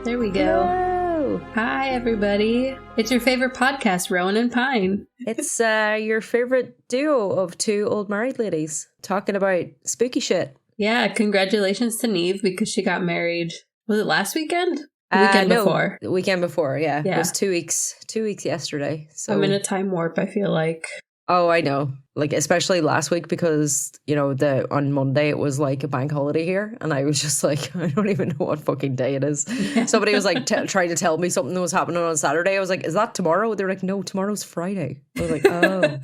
There we go. Hello. Hi, everybody. It's your favorite podcast, Rowan and Pine. It's your favorite duo of two old married ladies talking about spooky shit. Yeah, congratulations to Neve because she got married. Was it last weekend? The weekend before. The weekend before, yeah. It was 2 weeks. 2 weeks yesterday. So I'm in a time warp, I feel like. Oh, I know. Like, especially last week because, you know, on Monday it was like a bank holiday here. And I was just like, I don't even know what fucking day it is. Somebody was like trying to tell me something that was happening on Saturday. I was like, is that tomorrow? They're like, no, tomorrow's Friday. I was like, oh.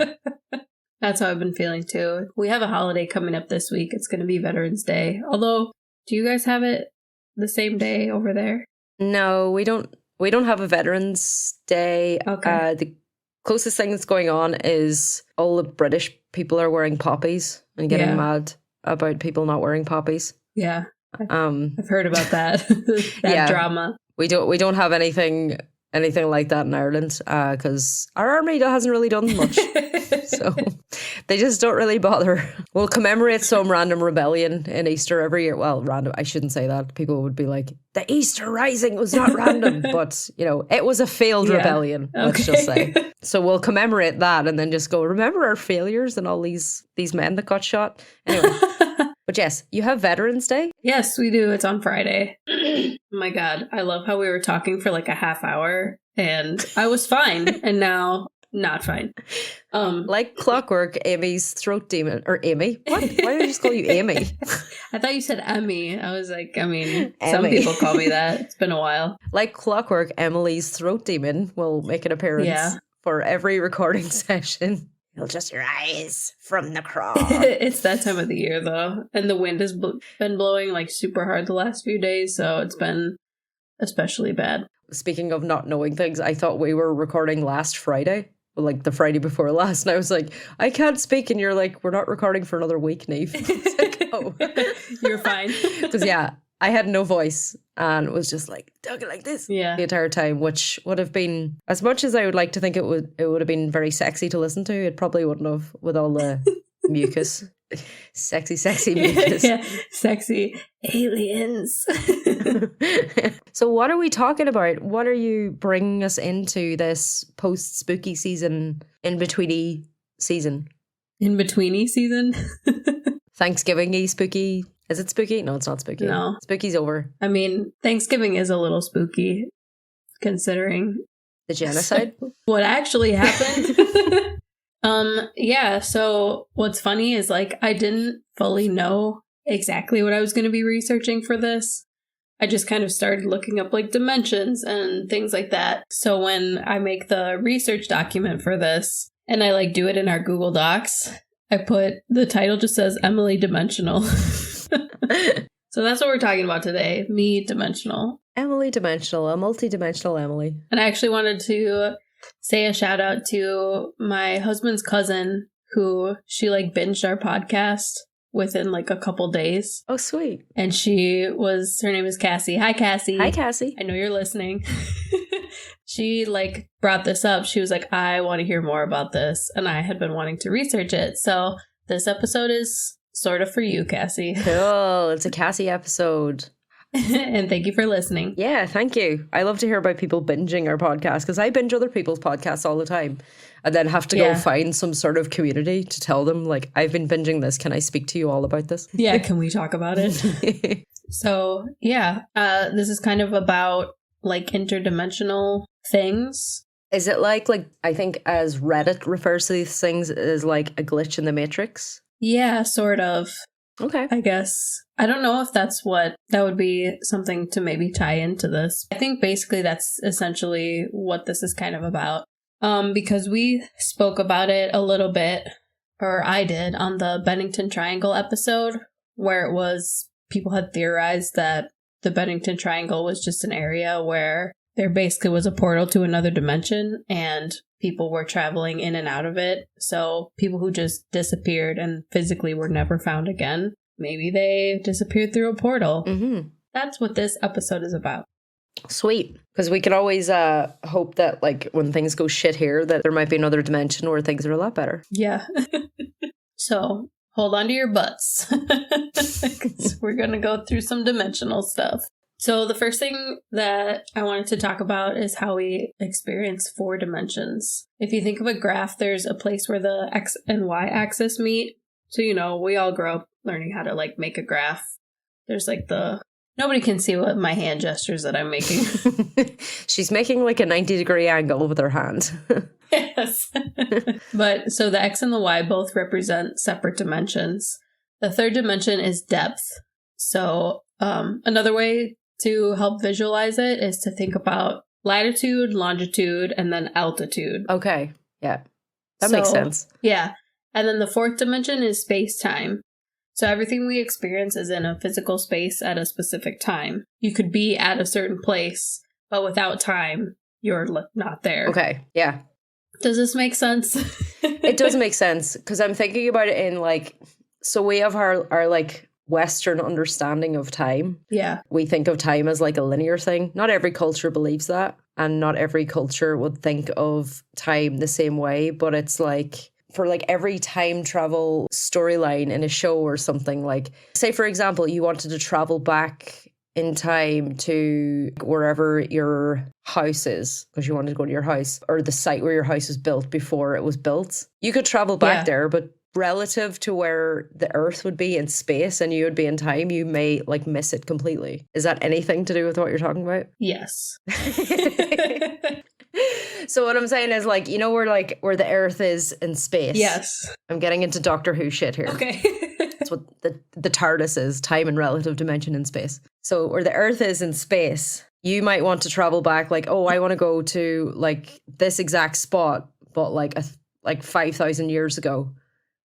That's how I've been feeling too. We have a holiday coming up this week. It's going to be Veterans Day. Although, do you guys have it the same day over there? No, we don't. We don't have a Veterans Day. Okay. The closest thing that's going on is all the British people are wearing poppies and getting mad about people not wearing poppies. Yeah. I've heard about that. That drama. We don't have anything like that in Ireland because our army hasn't really done much. So they just don't really bother. We'll commemorate some random rebellion in Easter every year. Well, random. I shouldn't say that. People would be like, the Easter Rising was not random. But, you know, it was a failed rebellion, let's just say. So we'll commemorate that and then just go, remember our failures and all these men that got shot? Anyway. But yes, you have Veterans Day? Yes, we do. It's on Friday. Oh my God. I love how we were talking for like a half hour and I was fine. And now not fine. Like clockwork, Amy's throat demon, or Amy? What? Why did I just call you Amy? I thought you said Emmy. I was like, I mean, some people call me that. It's been a while. Like clockwork, Emily's throat demon will make an appearance for every recording session. You'll just rise from the crawl. It's that time of the year, though. And the wind has been blowing like super hard the last few days, so it's been especially bad. Speaking of not knowing things, I thought we were recording last Friday. Like the Friday before last, and I was like, I can't speak, and you're like, we're not recording for another week, Neve. I was like, oh. You're fine. Because I had no voice and was just like talking like this the entire time, which would have been, as much as I would like to think it would have been very sexy to listen to, it probably wouldn't have with all the mucus. Sexy mucus. Yeah, sexy aliens. So what are we talking about? What are you bringing us into this post-spooky season, in-betweeny season? In-betweeny season? Thanksgiving-y spooky. Is it spooky? No, it's not spooky. No. Spooky's over. I mean, Thanksgiving is a little spooky, considering the genocide. What actually happened. So what's funny is like I didn't fully know exactly what I was going to be researching for this. I just kind of started looking up like dimensions and things like that. So when I make the research document for this and I like do it in our Google Docs, I put the title just says Emily Dimensional. So that's what we're talking about today. Me Dimensional. Emily Dimensional, a multi-dimensional Emily. And I actually wanted to say a shout out to my husband's cousin who she like binged our podcast within like a couple days. Oh, sweet. And her name is Cassie. Hi, Cassie. Hi, Cassie. I know you're listening. She like brought this up. She was like, I want to hear more about this. And I had been wanting to research it. So this episode is sort of for you, Cassie. Cool. It's a Cassie episode. And thank you for listening. Yeah, thank you. I love to hear about people binging our podcast because I binge other people's podcasts all the time and then have to go find some sort of community to tell them, like, I've been binging this. Can I speak to you all about this? Yeah, can we talk about it? So, this is kind of about, like, interdimensional things. Is it like I think as Reddit refers to these things as, like, a glitch in the Matrix? Yeah, sort of. Okay. I guess. I don't know if that would be something to maybe tie into this. I think basically that's essentially what this is kind of about. Because we spoke about it a little bit, or I did, on the Bennington Triangle episode, where it was people had theorized that the Bennington Triangle was just an area where there basically was a portal to another dimension and people were traveling in and out of it. So people who just disappeared and physically were never found again, maybe they disappeared through a portal. Mm-hmm. That's what this episode is about. Sweet. Because we can always hope that, like, when things go shit here, that there might be another dimension where things are a lot better. Yeah. So hold on to your butts. 'Cause we're going to go through some dimensional stuff. So the first thing that I wanted to talk about is how we experience 4 dimensions. If you think of a graph, there's a place where the X and Y axis meet. So, we all grow up learning how to like make a graph. There's like nobody can see what my hand gestures that I'm making. She's making like a 90-degree angle with her hand. Yes. But so the X and the Y both represent separate dimensions. The third dimension is depth. So another way to help visualize it is to think about latitude, longitude, and then altitude. Okay. Yeah. That makes sense. Yeah. And then the fourth dimension is space-time. So everything we experience is in a physical space at a specific time. You could be at a certain place, but without time, you're not there. Okay. Yeah. Does this make sense? It does make sense, because I'm thinking about it in like, so we have our like Western understanding of time. Yeah. We think of time as like a linear thing. Not every culture believes that, and not every culture would think of time the same way, but it's like, for like every time travel storyline in a show or something, like say for example you wanted to travel back in time to wherever your house is because you wanted to go to your house, or the site where your house was built before it was built, you could travel back there, but relative to where the Earth would be in space and you would be in time, you may like miss it completely. Is that anything to do with what you're talking about? Yes. So what I'm saying is, like, where the Earth is in space. Yes. I'm getting into Doctor Who shit here. Okay. That's what the TARDIS is, time and relative dimension in space. So where the Earth is in space, you might want to travel back, like, oh, I want to go to like this exact spot, but like 5,000 years ago.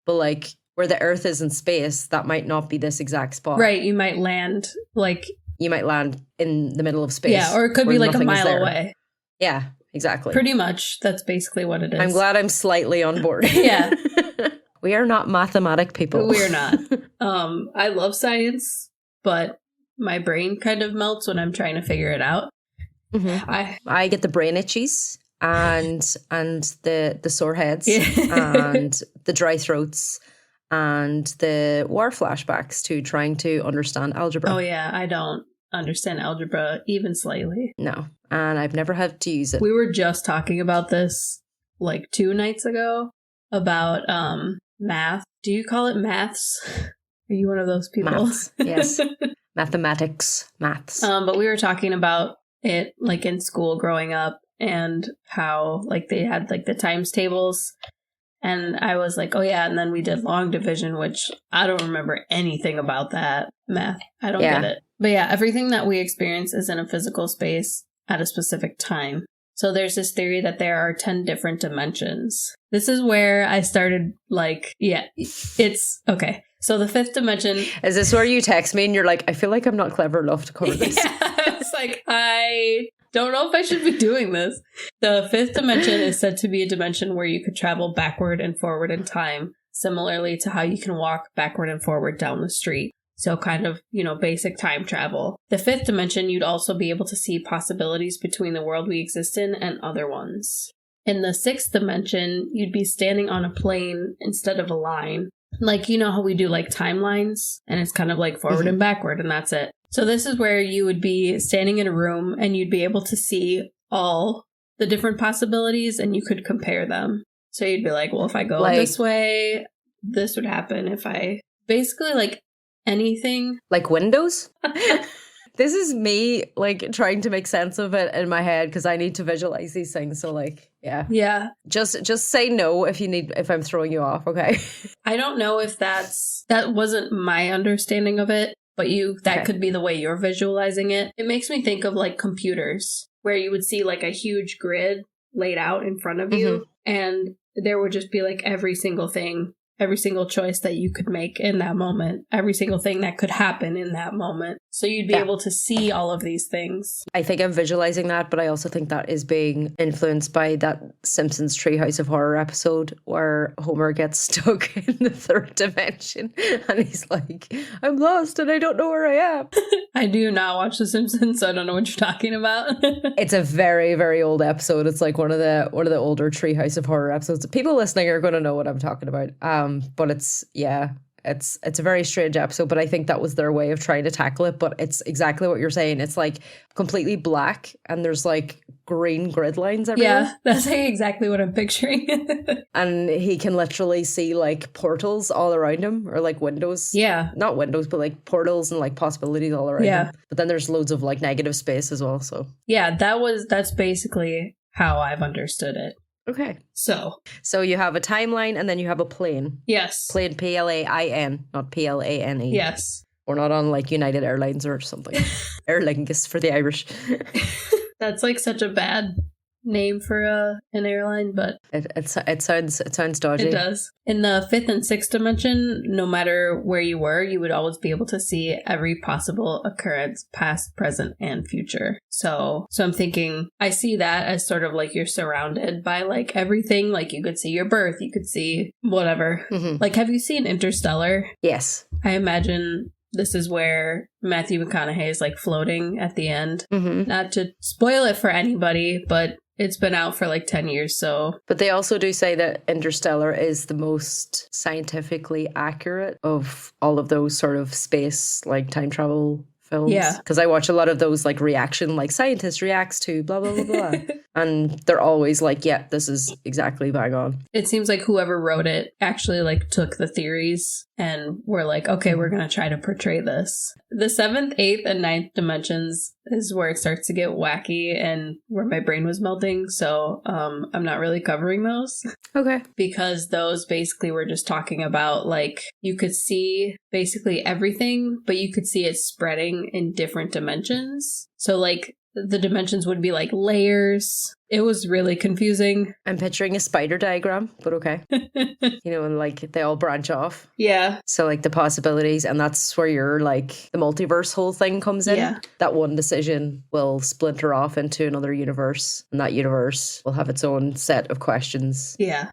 But like where the Earth is in space, that might not be this exact spot. Right. You might land in the middle of space. Yeah, or it could be like a mile away. Yeah. Exactly. Pretty much. That's basically what it is. I'm glad I'm slightly on board. Yeah. We are not mathematic people. We're not. I love science, but my brain kind of melts when I'm trying to figure it out. Mm-hmm. I get the brain itchies and the sore heads and the dry throats and the war flashbacks to trying to understand algebra. Oh yeah, I don't understand algebra even slightly. No. And I've never had to use it. We were just talking about this like 2 nights ago about math. Do you call it maths? Are you one of those people? Maths, yes. Mathematics, maths. But we were talking about it like in school growing up and how like they had like the times tables. And I was like, oh yeah, and then we did long division, which I don't remember anything about that math. I don't get it. But yeah, everything that we experience is in a physical space at a specific time. So there's this theory that there are 10 different dimensions. This is where I started it's okay. So the 5th dimension. Is this where you text me and you're like, I feel like I'm not clever enough to cover this? Yeah, I was like, I don't know if I should be doing this. The 5th dimension is said to be a dimension where you could travel backward and forward in time, similarly to how you can walk backward and forward down the street. So kind of, basic time travel. The 5th dimension, you'd also be able to see possibilities between the world we exist in and other ones. In the 6th dimension, you'd be standing on a plane instead of a line. Like, how we do like timelines, and it's kind of like forward and backward, and that's it. So this is where you would be standing in a room and you'd be able to see all the different possibilities and you could compare them. So you'd be like, well, if I go this way, this would happen. If I basically like anything. Like windows? This is me like trying to make sense of it in my head because I need to visualize these things. So like, yeah. Yeah. Just say no if I'm throwing you off, okay? I don't know if that wasn't my understanding of it, but that could be the way you're visualizing it. It makes me think of like computers where you would see like a huge grid laid out in front of you and there would just be like every single thing, every single choice that you could make in that moment, every single thing that could happen in that moment. So you'd be able to see all of these things. I think I'm visualizing that, but I also think that is being influenced by that Simpsons Treehouse of Horror episode where Homer gets stuck in the 3rd dimension and he's like, I'm lost and I don't know where I am. I do not watch The Simpsons, so I don't know what you're talking about. It's a very, very old episode. It's like one of the older Treehouse of Horror episodes. People listening are going to know what I'm talking about. But it's, it's a very strange episode, but I think that was their way of trying to tackle it. But it's exactly what you're saying. It's like completely black and there's like green grid lines everywhere. Yeah, that's like exactly what I'm picturing. And he can literally see like portals all around him, or like windows. Yeah. Not windows, but like portals and like possibilities all around him. But then there's loads of like negative space as well. So yeah, that's basically how I've understood it. Okay. So you have a timeline and then you have a plane. Yes. Plane, Plain, not Plane. Yes. We're not on like United Airlines or something. Aer Lingus for the Irish. That's like such a bad name for an airline, but it sounds dodgy. It does. In the fifth and sixth dimension, no matter where you were, you would always be able to see every possible occurrence, past, present, and future. So I'm thinking, I see that as sort of like you're surrounded by like everything. Like you could see your birth, you could see whatever. Mm-hmm. Like, have you seen Interstellar? Yes. I imagine this is where Matthew McConaughey is like floating at the end. Mm-hmm. Not to spoil it for anybody, but it's been out for like 10 years, so... But they also do say that Interstellar is the most scientifically accurate of all of those sort of space, like, time travel films. Yeah. Because I watch a lot of those, like, reaction, like, scientist reacts to blah, blah, blah, blah. And they're always like, yeah, this is exactly bang on. It seems like whoever wrote it actually, like, took the theories and were like, okay, we're going to try to portray this. The seventh, eighth, and ninth dimensions is where it starts to get wacky and where my brain was melting. So I'm not really covering those. Okay. Because those basically were just talking about, like, you could see basically everything, but you could see it spreading in different dimensions. So, like, the dimensions would be like layers. It was really confusing. I'm picturing a spider diagram, but okay. You know, and like they all branch off. Yeah. So like the possibilities, and that's where your like the multiverse whole thing comes in. Yeah. That one decision will splinter off into another universe, and that universe will have its own set of questions. Yeah.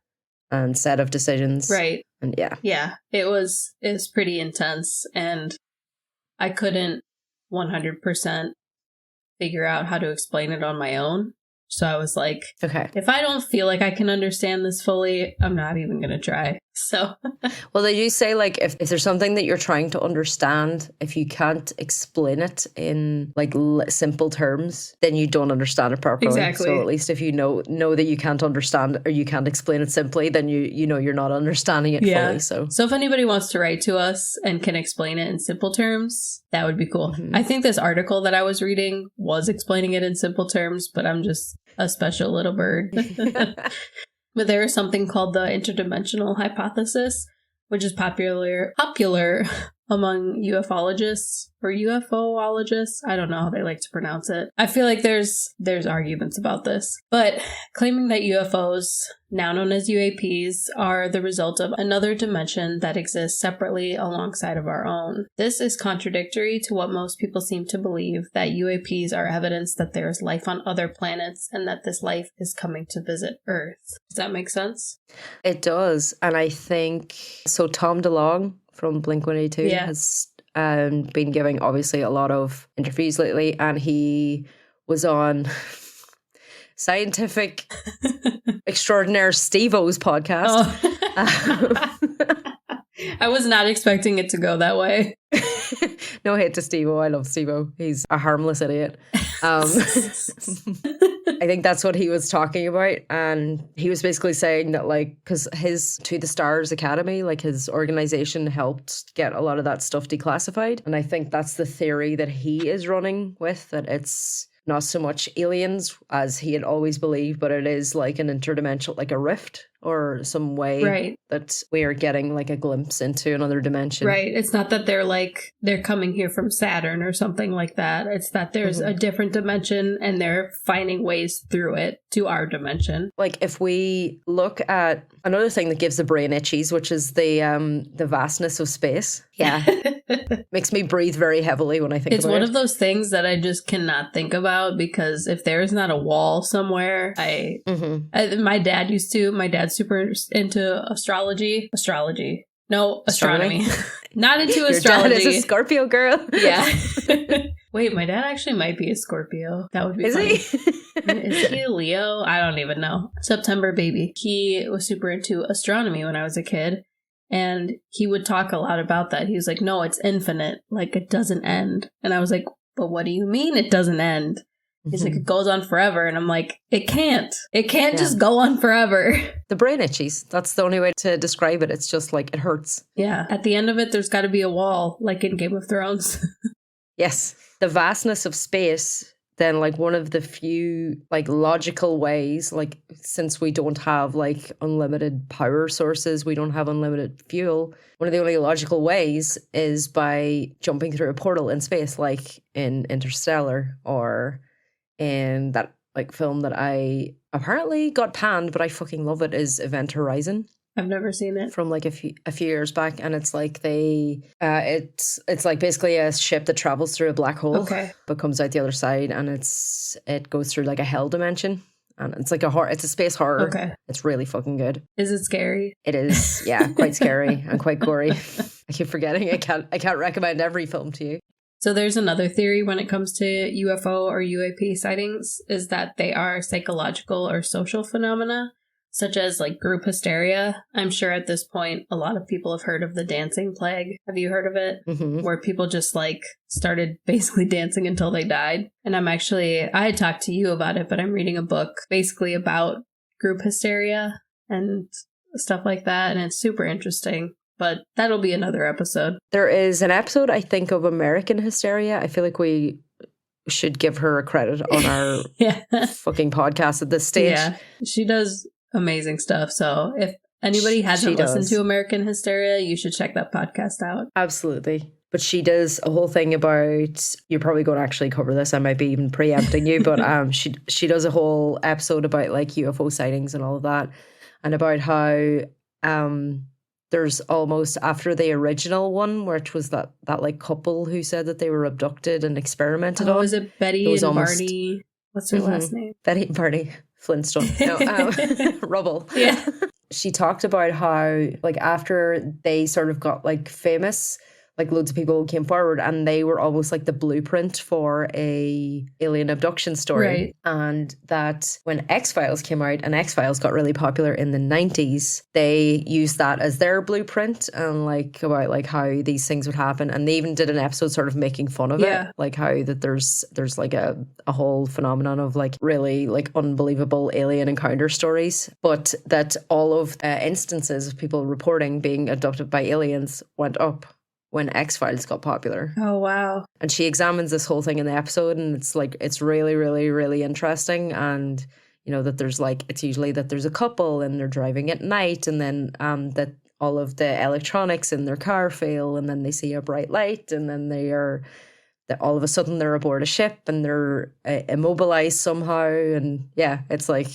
And set of decisions. Right. And yeah. Yeah. It was pretty intense, and I couldn't 100% figure out how to explain it on my own. So I was like, okay, if I don't feel like I can understand this fully, I'm not even going to try. So, well, they do say, like, if there's something that you're trying to understand, if you can't explain it in like simple terms, then you don't understand it properly. Exactly. So at least if you know that you can't understand or you can't explain it simply, then you know you're not understanding it fully. So if anybody wants to write to us and can explain it in simple terms, that would be cool. Mm-hmm. I think this article that I was reading was explaining it in simple terms, but I'm just a special little bird. But there is something called the interdimensional hypothesis, which is popular among ufologists or UFOologists. I don't know how they like to pronounce it. I feel like there's arguments about this, but claiming that UFOs, now known as UAPs, are the result of another dimension that exists separately alongside of our own. This is contradictory to what most people seem to believe, that UAPs are evidence that there is life on other planets and that this life is coming to visit Earth. Does that make sense? It does. And I think, so Tom DeLonge from Blink-182 has been giving obviously a lot of interviews lately, and he was on Scientific Extraordinaire Steve-O's podcast. I was not expecting it to go that way. No hate to Steve-O. I love Steve-O. He's a harmless idiot. I think that's what he was talking about. And he was basically saying that, like, because his To the Stars Academy, like his organization, helped get a lot of that stuff declassified. And I think that's the theory that he is running with, that it's not so much aliens as he had always believed, but it is like an interdimensional, like a rift or some way that we are getting like a glimpse into another dimension. Right. It's not that they're coming here from Saturn or something like that. It's that there's a different dimension and they're finding ways through it to our dimension. Like if we look at another thing that gives the brain itchies, which is the vastness of space. Yeah. Makes me breathe very heavily when I think about it. It's one of those things that I just cannot think about, because if there is not a wall somewhere, my dad's super into astronomy. Not into astrology. Your dad is a Scorpio girl. Yeah. Wait, my dad actually might be a Scorpio. That would be funny. Is he a Leo? I don't even know. September baby. He was super into astronomy when I was a kid. And he would talk a lot about that. He was like, no, it's infinite. Like, it doesn't end. And I was like, but what do you mean it doesn't end? He's like, it goes on forever. And I'm like, it can't. It can't just go on forever. The brain itchies. That's the only way to describe it. It's just like, it hurts. Yeah. At the end of it, there's got to be a wall, like in Game of Thrones. Yes. The vastness of space, then like one of the few like logical ways, like since we don't have like unlimited power sources, we don't have unlimited fuel. One of the only logical ways is by jumping through a portal in space, like in Interstellar or in that like film that I apparently got panned, but I fucking love it, is Event Horizon. I've never seen it. From like a few years back, and it's like it's like basically a ship that travels through a black hole, but comes out the other side, and it goes through like a hell dimension, and it's like it's a space horror. Okay, it's really fucking good. Is it scary? It is, yeah, quite scary and quite gory. I keep forgetting I can't recommend every film to you. So there's another theory when it comes to UFO or UAP sightings, is that they are psychological or social phenomena, such as like group hysteria. I'm sure at this point, a lot of people have heard of the dancing plague. Have you heard of it? Mm-hmm. Where people just like started basically dancing until they died. And I had talked to you about it, but I'm reading a book basically about group hysteria and stuff like that. And it's super interesting. But that'll be another episode. There is an episode, I think, of American Hysteria. I feel like we should give her a credit on our fucking podcast at this stage. Yeah, she does amazing stuff. So if anybody hasn't listened to American Hysteria, you should check that podcast out. Absolutely. But she does a whole thing about, you're probably going to actually cover this, I might be even preempting you, but she does a whole episode about like UFO sightings and all of that, and about how there's almost, after the original one, which was that like couple who said that they were abducted and experimented on. Was it Betty and Barney? What's her last name? Betty and Barney Flintstone. No, Rubble. Yeah. She talked about how, like, after they sort of got like famous, like loads of people came forward and they were almost like the blueprint for a alien abduction story. Right. And that when X-Files came out, and X-Files got really popular in the 90s, they used that as their blueprint, and like about like how these things would happen. And they even did an episode sort of making fun of it. Like how that there's like a whole phenomenon of like really like unbelievable alien encounter stories, but that all of instances of people reporting being abducted by aliens went up when X-Files got popular. Oh, wow. And she examines this whole thing in the episode, and it's like, it's really, really, really interesting. And, you know, that there's like, it's usually that there's a couple and they're driving at night, and then that all of the electronics in their car fail, and then they see a bright light, and then that all of a sudden they're aboard a ship and they're immobilized somehow. And yeah, it's like,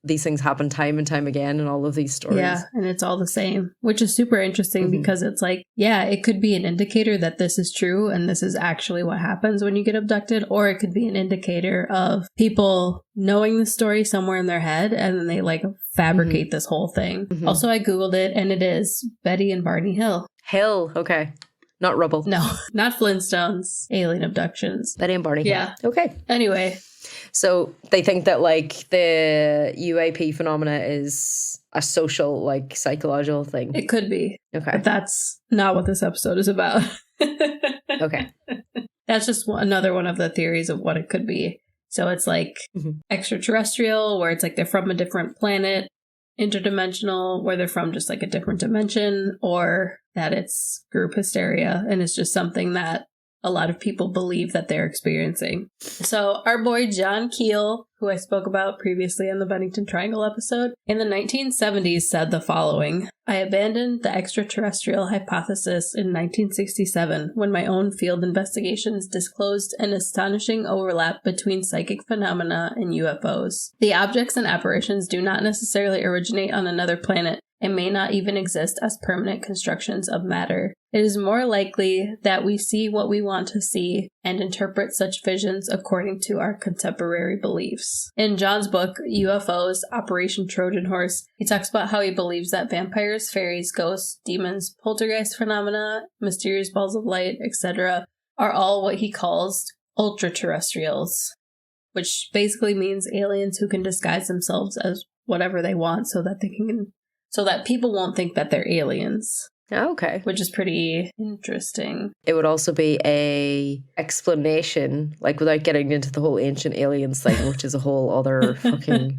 these things happen time and time again in all of these stories. Yeah, and it's all the same, which is super interesting because it's like, yeah, it could be an indicator that this is true and this is actually what happens when you get abducted, or it could be an indicator of people knowing the story somewhere in their head and then they like fabricate this whole thing. Also, I Googled it and it is Betty and Barney Hill. Hill, okay. Not Rubble. No, not Flintstones. Alien abductions. Betty and Barney Hill. Yeah. Okay. Anyway. So they think that like the UAP phenomena is a social, like psychological thing. It could be. Okay. But that's not what this episode is about. Okay. That's just another one of the theories of what it could be. So it's like extraterrestrial, where it's like they're from a different planet, interdimensional, where they're from just like a different dimension, or that it's group hysteria and it's just something that a lot of people believe that they're experiencing. So our boy John Keel, who I spoke about previously in the Bennington Triangle episode, in the 1970s said the following: I abandoned the extraterrestrial hypothesis in 1967 when my own field investigations disclosed an astonishing overlap between psychic phenomena and UFOs. The objects and apparitions do not necessarily originate on another planet and may not even exist as permanent constructions of matter. It is more likely that we see what we want to see and interpret such visions according to our contemporary beliefs. In John's book, UFOs, Operation Trojan Horse, he talks about how he believes that vampires, fairies, ghosts, demons, poltergeist phenomena, mysterious balls of light, etc. are all what he calls ultra-terrestrials, which basically means aliens who can disguise themselves as whatever they want so that people won't think that they're aliens. Okay. which is pretty interesting. It would also be a explanation, like without getting into the whole ancient aliens thing, which is a whole other fucking...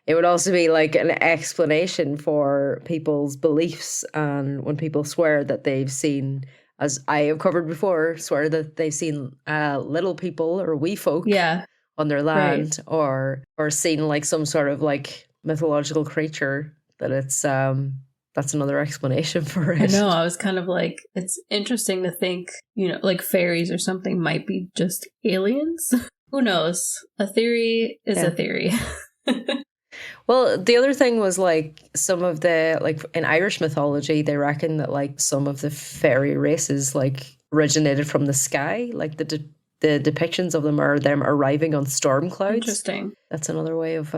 It would also be like an explanation for people's beliefs, and when people swear that they've seen, as I have covered before, swear that they've seen little people or wee folk on their land, or seen like some sort of like mythological creature, that it's that's another explanation for it. I know, I was kind of like, it's interesting to think, you know, like fairies or something might be just aliens. Who knows? A theory is a theory. Well, the other thing was like some of the, like in Irish mythology, they reckon that like some of the fairy races like originated from the sky. Like the depictions of them are them arriving on storm clouds. Interesting. That's another way of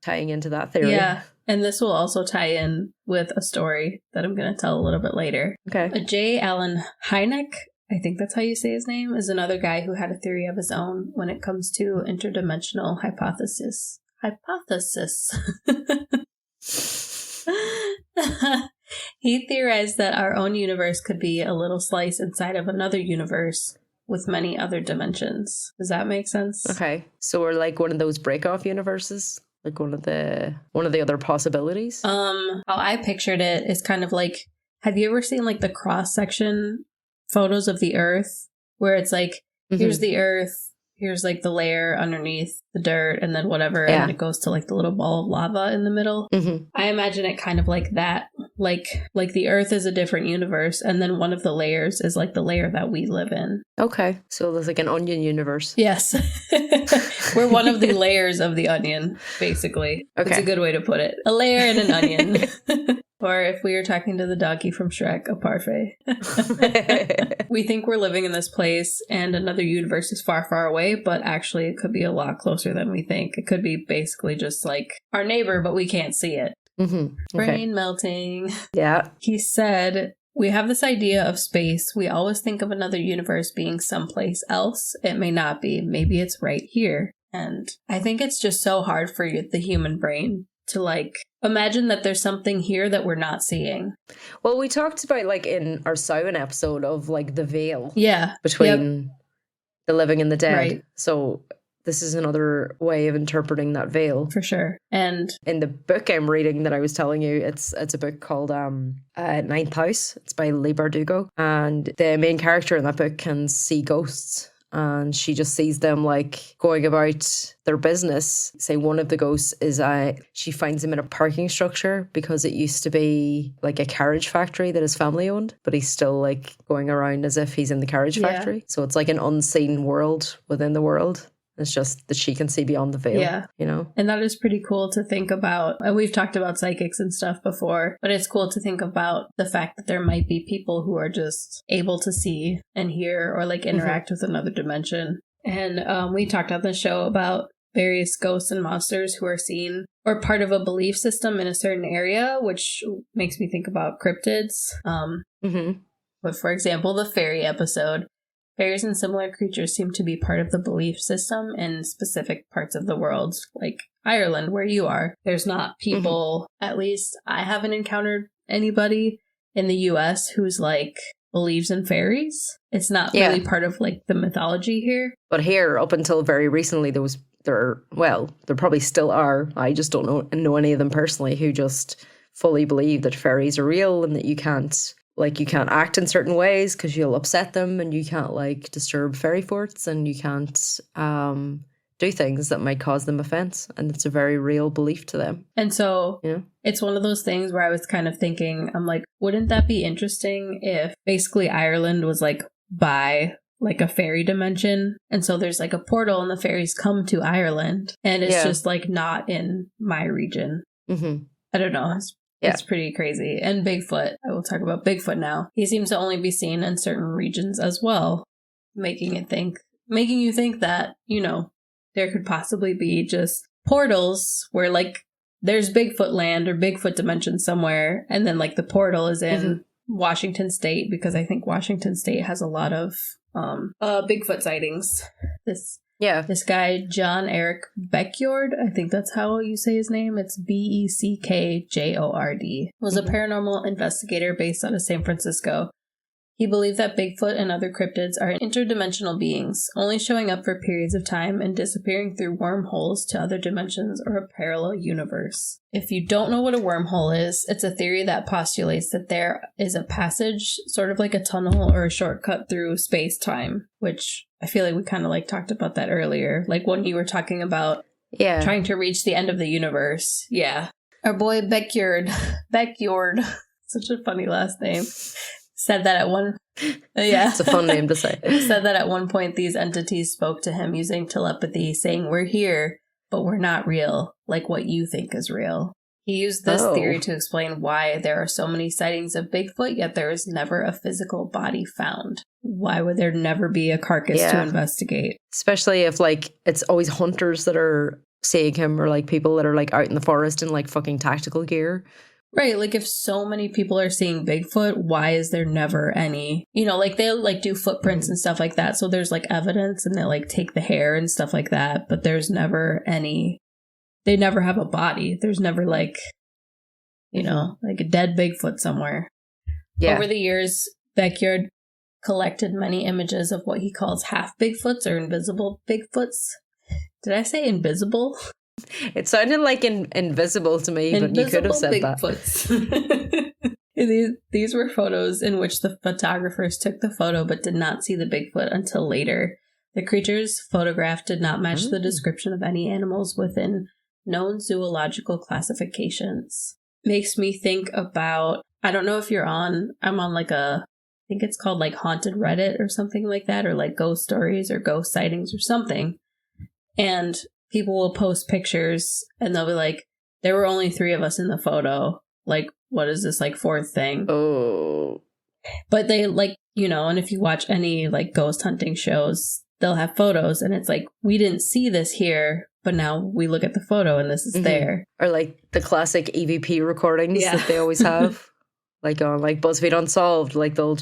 tying into that theory. Yeah. And this will also tie in with a story that I'm going to tell a little bit later. Okay. J. Allen Hynek, I think that's how you say his name, is another guy who had a theory of his own when it comes to interdimensional hypothesis. He theorized that our own universe could be a little slice inside of another universe with many other dimensions. Does that make sense? Okay. So we're like one of those break-off universes? Like one of the other possibilities? How I pictured it is kind of like, have you ever seen like the cross-section photos of the Earth? Where it's like, here's the Earth, here's like the layer underneath the dirt, and then whatever, and then it goes to like the little ball of lava in the middle. I imagine it kind of like that, like the Earth is a different universe, and then one of the layers is like the layer that we live in. Okay, so there's like an onion universe. Yes. We're one of the layers of the onion, basically. Okay. It's a good way to put it. A layer and an onion. Or if we were talking to the donkey from Shrek, a parfait. We think we're living in this place and another universe is far, far away, but actually it could be a lot closer than we think. It could be basically just like our neighbor, but we can't see it. Brain melting. Yeah. He said, we have this idea of space. We always think of another universe being someplace else. It may not be. Maybe it's right here. And I think it's just so hard for the human brain to like imagine that there's something here that we're not seeing. Well, we talked about like in our Samhain episode of like the veil. Yeah. Between the living and the dead. Right. So this is another way of interpreting that veil. For sure. And in the book I'm reading that I was telling you, it's a book called Ninth House. It's by Leigh Bardugo. And the main character in that book can see ghosts. And she just sees them like going about their business. Say one of the ghosts is she finds him in a parking structure because it used to be like a carriage factory that his family owned, but he's still like going around as if he's in the carriage factory. So it's like an unseen world within the world. It's just that she can see beyond the veil, you know? And that is pretty cool to think about. And we've talked about psychics and stuff before, but it's cool to think about the fact that there might be people who are just able to see and hear or like interact with another dimension. And we talked on the show about various ghosts and monsters who are seen or part of a belief system in a certain area, which makes me think about cryptids. But for example, the fairy episode. Fairies and similar creatures seem to be part of the belief system in specific parts of the world, like Ireland, where you are. There's not people, at least I haven't encountered anybody in the US who's like believes in fairies. It's not really part of like the mythology here. But here, up until very recently, there probably still are. I just don't know any of them personally who just fully believe that fairies are real and that you can't act in certain ways because you'll upset them, and you can't like disturb fairy forts, and you can't do things that might cause them offense. And it's a very real belief to them. And so it's one of those things where I was kind of thinking, I'm like, wouldn't that be interesting if basically Ireland was like by like a fairy dimension? And so there's like a portal and the fairies come to Ireland, and it's just like not in my region. I don't know. It's pretty crazy. And Bigfoot, I will talk about Bigfoot now. He seems to only be seen in certain regions as well, making you think that, you know, there could possibly be just portals where like there's Bigfoot land or Bigfoot dimension somewhere, and then like the portal is in Washington State, because I think Washington State has a lot of Bigfoot sightings. This Yeah. This guy, John Eric Beckjord, I think that's how you say his name. It's Beckjord, was a paranormal investigator based out of San Francisco. He believed that Bigfoot and other cryptids are interdimensional beings, only showing up for periods of time and disappearing through wormholes to other dimensions or a parallel universe. If you don't know what a wormhole is, it's a theory that postulates that there is a passage, sort of like a tunnel or a shortcut through space-time, which I feel like we kind of like talked about that earlier. Like when you were talking about trying to reach the end of the universe. Yeah. Our boy Beckjord, such a funny last name. Said that at one... It's a fun name to say. Said that at one point these entities spoke to him using telepathy, saying, "We're here, but we're not real, like what you think is real." He used this theory to explain why there are so many sightings of Bigfoot, yet there is never a physical body found. Why would there never be a carcass to investigate? Especially if, like, it's always hunters that are seeing him, or, like, people that are, like, out in the forest in, like, fucking tactical gear. Right, like if so many people are seeing Bigfoot, why is there never any, you know, like they'll like do footprints and stuff like that. So there's like evidence and they'll like take the hair and stuff like that. But there's never any, they never have a body. There's never like, you know, like a dead Bigfoot somewhere. Yeah. Over the years, Beckjord collected many images of what he calls half Bigfoots or invisible Bigfoots. Did I say invisible? It sounded like invisible to me, but you could have said Bigfoots. These were photos in which the photographers took the photo but did not see the Bigfoot until later. The creatures photographed did not match the description of any animals within known zoological classifications. Makes me think about, I don't know if you're on, I'm on like I think it's called like Haunted Reddit or something like that, or like ghost stories or ghost sightings or something. And people will post pictures and they'll be like, there were only 3 of us in the photo. Like, what is this, like, 4th thing? Oh. But they, like, you know, and if you watch any, like, ghost hunting shows, they'll have photos and it's like, we didn't see this here, but now we look at the photo and this is there. Or, like, the classic EVP recordings that they always have. Like, on, like, BuzzFeed Unsolved, like, they'll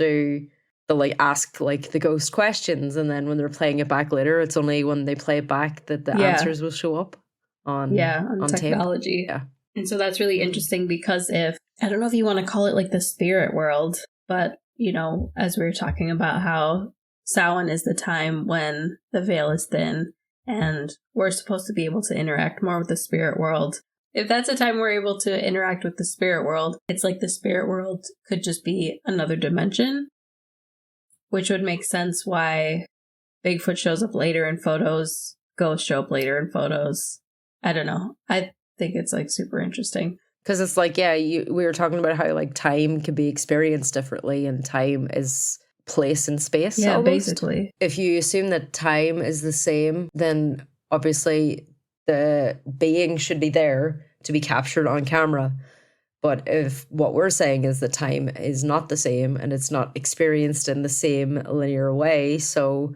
like ask like the ghost questions, and then when they're playing it back later, it's only when they play it back that the answers will show up on technology. Tape. Yeah. And so that's really interesting because if, I don't know if you want to call it like the spirit world, but you know, as we were talking about how Samhain is the time when the veil is thin and we're supposed to be able to interact more with the spirit world. If that's a time we're able to interact with the spirit world, it's like the spirit world could just be another dimension. Which would make sense why Bigfoot shows up later in photos, ghosts show up later in photos. I don't know. I think it's like super interesting. Because it's like, we were talking about how like time can be experienced differently, and time is place and space. Yeah, almost. Basically. If you assume that time is the same, then obviously the being should be there to be captured on camera. But if what we're saying is that time is not the same and it's not experienced in the same linear way, so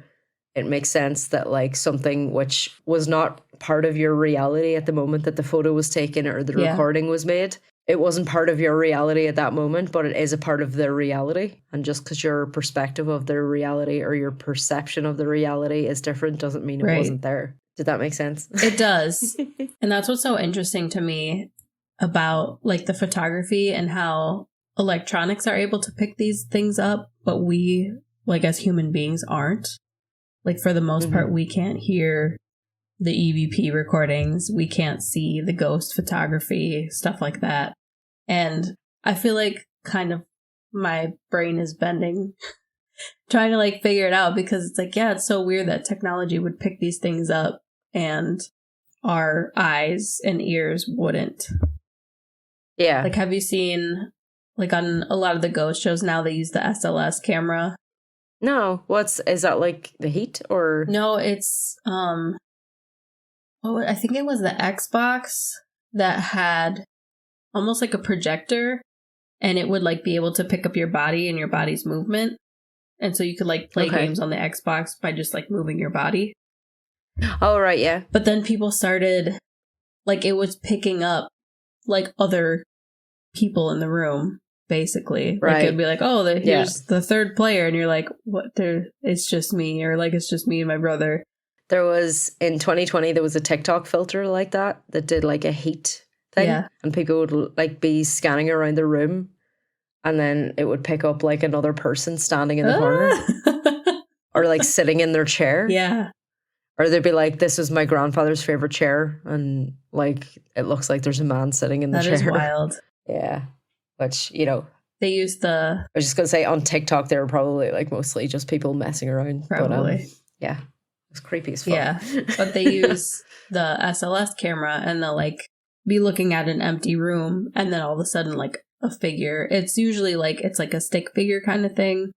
it makes sense that like something which was not part of your reality at the moment that the photo was taken or the recording was made, it wasn't part of your reality at that moment, but it is a part of their reality. And just because your perspective of their reality or your perception of the reality is different doesn't mean it wasn't there. Did that make sense? It does. And that's what's so interesting to me about like the photography and how electronics are able to pick these things up, but we, like as human beings, aren't. Like for the most part, we can't hear the EVP recordings. We can't see the ghost photography, stuff like that. And I feel like kind of my brain is bending trying to like figure it out, because it's like, yeah, it's so weird that technology would pick these things up and our eyes and ears wouldn't. Yeah. Like, have you seen, like, on a lot of the ghost shows now, they use the SLS camera? No. Is that like the Heat or? No, it's, I think it was the Xbox that had almost like a projector, and it would like be able to pick up your body and your body's movement. And so you could like play games on the Xbox by just like moving your body. Oh, right. Yeah. But then people started, like, it was picking up like other people in the room, basically. Right. Like it'd be like, oh, here's the third player, and you're like, what? It's just me, or like it's just me and my brother. There was, in 2020, there was a TikTok filter like that did like a heat thing. Yeah. And people would like be scanning around the room and then it would pick up like another person standing in the corner or like sitting in their chair. Yeah. Or they'd be like, this is my grandfather's favorite chair. And like, it looks like there's a man sitting in the chair. That is wild. Yeah. Which, you know. They use I was just going to say on TikTok, they were probably like mostly just people messing around. Probably. But, yeah. It's creepy as fuck. Yeah. But they use the SLS camera and they'll like be looking at an empty room and then all of a sudden like a figure. It's usually like, it's like a stick figure kind of thing.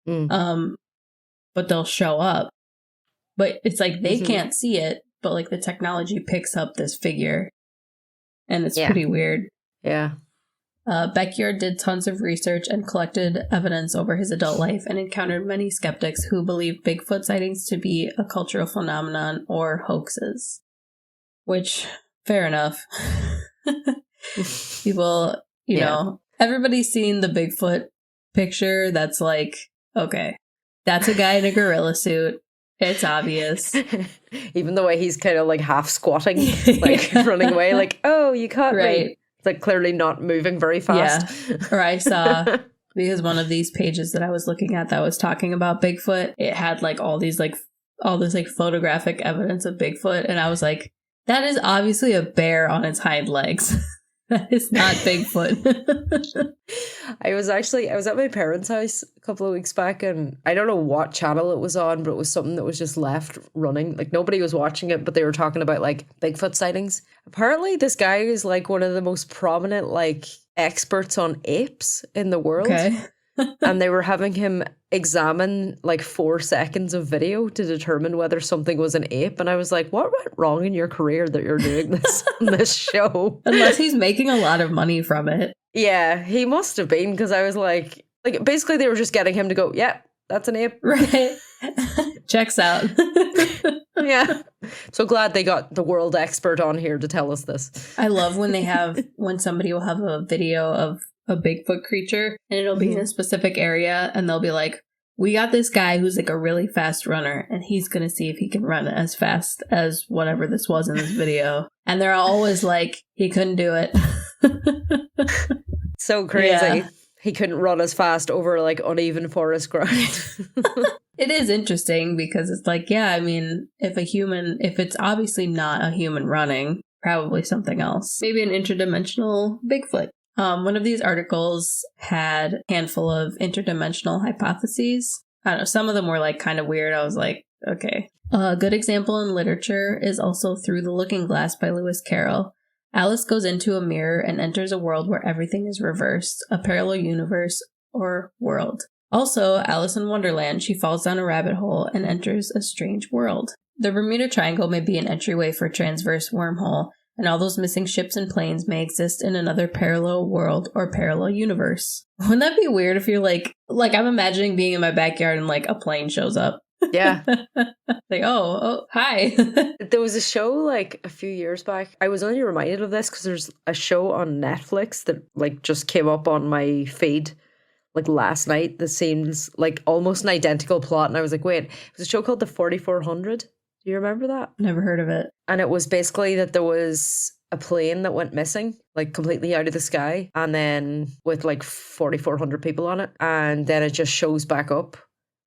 But they'll show up. But it's like they can't see it, but like the technology picks up this figure. And it's pretty weird. Yeah. Beckyard did tons of research and collected evidence over his adult life and encountered many skeptics who believe Bigfoot sightings to be a cultural phenomenon or hoaxes. Which, fair enough. People, you know, everybody's seen the Bigfoot picture that's like, okay, that's a guy in a gorilla suit. It's obvious. Even the way he's kind of like half squatting, like running away, like, oh, you caught me. It's like clearly not moving very fast. Yeah. Or I saw, because one of these pages that I was looking at that was talking about Bigfoot, it had like all this like photographic evidence of Bigfoot. And I was like, that is obviously a bear on its hind legs. That is not Bigfoot. I was at my parents' house a couple of weeks back and I don't know what channel it was on, but it was something that was just left running. Like nobody was watching it, but they were talking about like Bigfoot sightings. Apparently this guy is like one of the most prominent like experts on apes in the world. Okay. And they were having him examine like 4 seconds of video to determine whether something was an ape. And I was like, what went wrong in your career that you're doing this on this show? Unless he's making a lot of money from it. Yeah, he must have been, because I was like basically they were just getting him to go, yeah, that's an ape. Right. Checks out. Yeah. So glad they got the world expert on here to tell us this. I love when somebody will have a video of a Bigfoot creature and it'll be in a specific area and they'll be like, we got this guy who's like a really fast runner and he's going to see if he can run as fast as whatever this was in this video. And they're always like, he couldn't do it. So crazy. Yeah. He couldn't run as fast over like uneven forest ground. It is interesting because it's like, yeah, I mean, if it's obviously not a human running, probably something else. Maybe an interdimensional Bigfoot. One of these articles had a handful of interdimensional hypotheses. I don't know, some of them were like kind of weird. I was like, okay. A good example in literature is also Through the Looking Glass by Lewis Carroll. Alice goes into a mirror and enters a world where everything is reversed, a parallel universe or world. Also, Alice in Wonderland, she falls down a rabbit hole and enters a strange world. The Bermuda Triangle may be an entryway for a transverse wormhole, and all those missing ships and planes may exist in another parallel world or parallel universe. Wouldn't that be weird if you're like I'm imagining being in my backyard and like a plane shows up? Yeah. Like, oh, hi. There was a show like a few years back. I was only reminded of this because there's a show on Netflix that like just came up on my feed like last night that seems like almost an identical plot. And I was like, wait, it was a show called The 4400. Do you remember that? Never heard of it. And it was basically that there was a plane that went missing, like completely out of the sky, and then with like 4,400 people on it. And then it just shows back up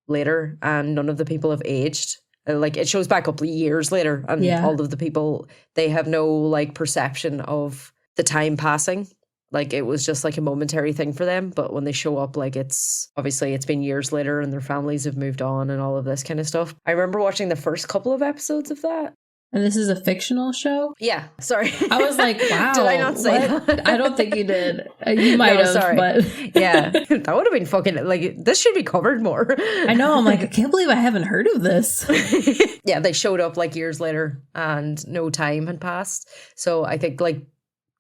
later and none of the people have aged. Like it shows back up years later and all of the people, they have no like perception of the time passing. Like it was just like a momentary thing for them. But when they show up, like it's been years later and their families have moved on and all of this kind of stuff. I remember watching the first couple of episodes of that. And this is a fictional show? Yeah, sorry. I was like, wow. Did I not say that? I don't think you did. You might have, sorry. But... Yeah, that would have been fucking, like, this should be covered more. I know, I'm like, I can't believe I haven't heard of this. Yeah, they showed up, like, years later and no time had passed. So I think, like,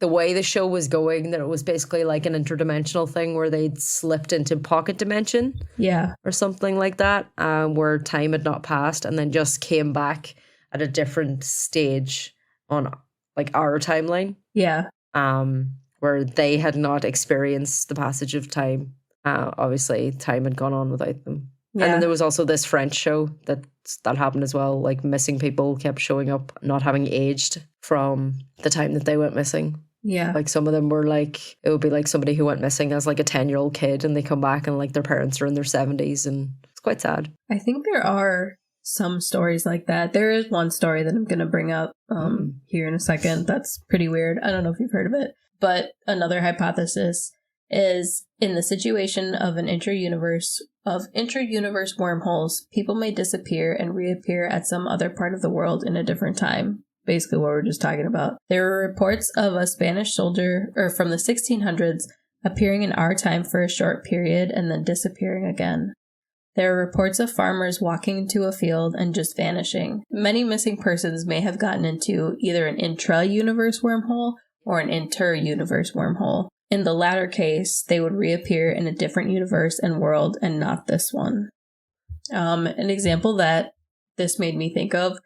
the way the show was going, that it was basically like an interdimensional thing where they'd slipped into pocket dimension. Yeah. Or something like that, where time had not passed and then just came back at a different stage on like our timeline. Yeah. Where they had not experienced the passage of time. Obviously time had gone on without them. And then there was also this French show that happened as well. Like missing people kept showing up, not having aged from the time that they went missing. Yeah. Like some of them were like, it would be like somebody who went missing as like a 10-year-old kid and they come back and like their parents are in their 70s and it's quite sad. I think there are some stories like that. There is one story that I'm going to bring up here in a second. That's pretty weird. I don't know if you've heard of it. But another hypothesis is in the situation of an intra-universe wormholes, people may disappear and reappear at some other part of the world in a different time. Basically what we're just talking about. There were reports of a Spanish soldier from the 1600s appearing in our time for a short period and then disappearing again. There are reports of farmers walking into a field and just vanishing. Many missing persons may have gotten into either an intra-universe wormhole or an inter-universe wormhole. In the latter case, they would reappear in a different universe and world and not this one. An example that this made me think of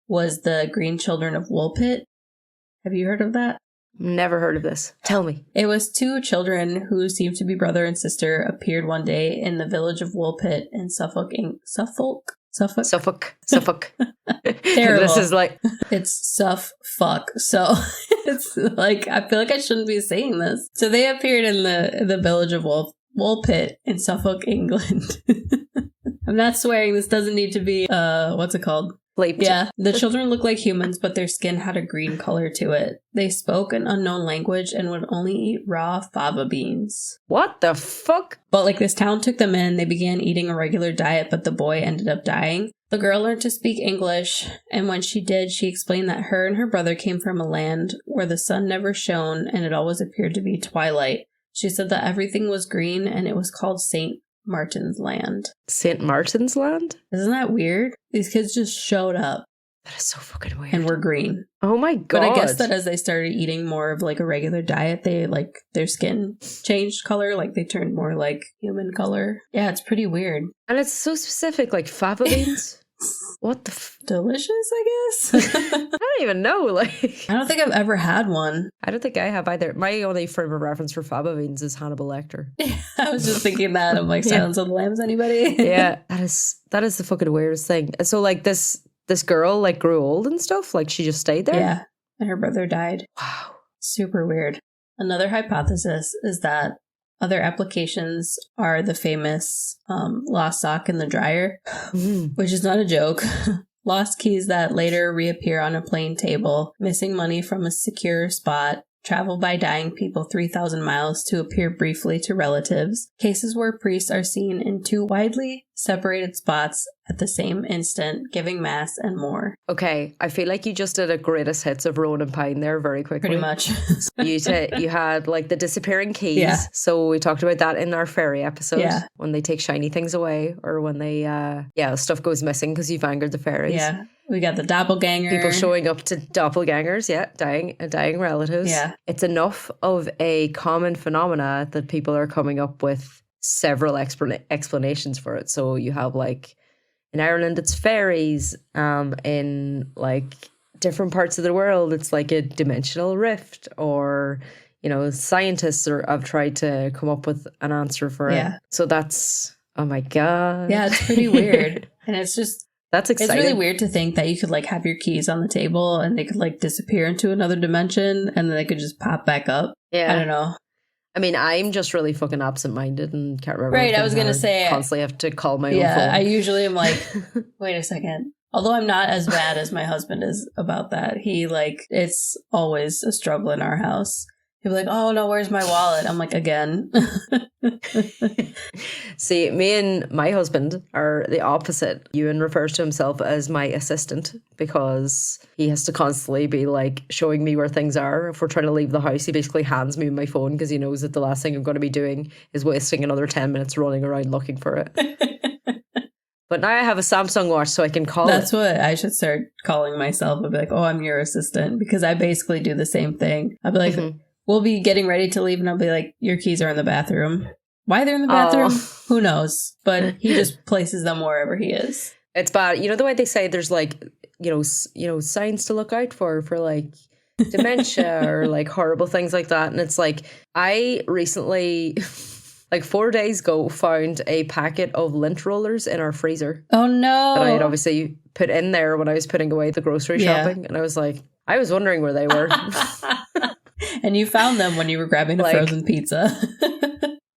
was the Green Children of Woolpit. Have you heard of that? Never heard of this. Tell me. It was two children who seemed to be brother and sister appeared one day in the village of Woolpit in Suffolk. Terrible. This is like... It's Suffolk. So it's like, I feel like I shouldn't be saying this. So they appeared in the village of Woolpit in Suffolk, England. I'm not swearing. This doesn't need to be, what's it called? Bleeped. Yeah, the children looked like humans, but their skin had a green color to it. They spoke an unknown language and would only eat raw fava beans. What the fuck? But like this town took them in, they began eating a regular diet, but the boy ended up dying. The girl learned to speak English, and when she did, she explained that her and her brother came from a land where the sun never shone and it always appeared to be twilight. She said that everything was green and it was called St. Martin's Land. St. Martin's Land? Isn't that weird? These kids just showed up. That is so fucking weird. And were green. Oh my god. But I guess that as they started eating more of like a regular diet, they like their skin changed color. Like they turned more like human color. Yeah, it's pretty weird. And it's so specific, like fava beans. What the delicious, I guess. I don't even know. Like, I don't think I've ever had one. I don't think I have either. My only frame of reference for fava beans is Hannibal Lecter. I was just thinking that. I'm like, Silence of the Lambs, anybody? Yeah, that is the fucking weirdest thing. And so like this girl like grew old and stuff. Like she just stayed there. Yeah, and her brother died. Wow, super weird. Another hypothesis is that other applications are the famous lost sock in the dryer, which is not a joke. Lost keys that later reappear on a plane table, missing money from a secure spot, travel by dying people 3,000 miles to appear briefly to relatives, cases where priests are seen in two widely separated spots at the same instant, giving mass, and more. Okay, I feel like you just did a greatest hits of Rowan Pine there very quickly. Pretty much. You had like the disappearing keys. Yeah. So we talked about that in our fairy episode. Yeah. When they take shiny things away or when they, stuff goes missing because you've angered the fairies. Yeah. We got the doppelganger. People showing up to doppelgangers, dying relatives. Yeah. It's enough of a common phenomena that people are coming up with several explanations for it. So you have like in Ireland it's fairies, in like different parts of the world it's like a dimensional rift, or scientists have tried to come up with an answer for it. So that's, oh my god. Yeah, it's pretty weird. And it's just, that's exciting. It's really weird to think that you could like have your keys on the table and they could like disappear into another dimension and then they could just pop back up. Yeah. I don't know. I mean, I'm just really fucking absent-minded and can't remember. Right, I was going to say. Constantly have to call my own phone. Yeah, I usually am like, wait a second. Although I'm not as bad as my husband is about that. He like, it's always a struggle in our house. He'll be like, oh no, where's my wallet? I'm like, again. See, me and my husband are the opposite. Ewan refers to himself as my assistant because he has to constantly be like showing me where things are. If we're trying to leave the house, he basically hands me my phone because he knows that the last thing I'm going to be doing is wasting another 10 minutes running around looking for it. But now I have a Samsung watch so I can call That's what I should start calling myself. I'll be like, oh, I'm your assistant, because I basically do the same thing. I'll be like, we'll be getting ready to leave and I'll be like, your keys are in the bathroom. Why they're in the bathroom? Who knows? But he just places them wherever he is. It's bad. You know the way they say there's like, signs to look out for like dementia or like horrible things like that. And it's like, I recently, like 4 days ago, found a packet of lint rollers in our freezer Oh no. that I had obviously put in there when I was putting away the grocery shopping. And I was like, I was wondering where they were. And you found them when you were grabbing a frozen pizza.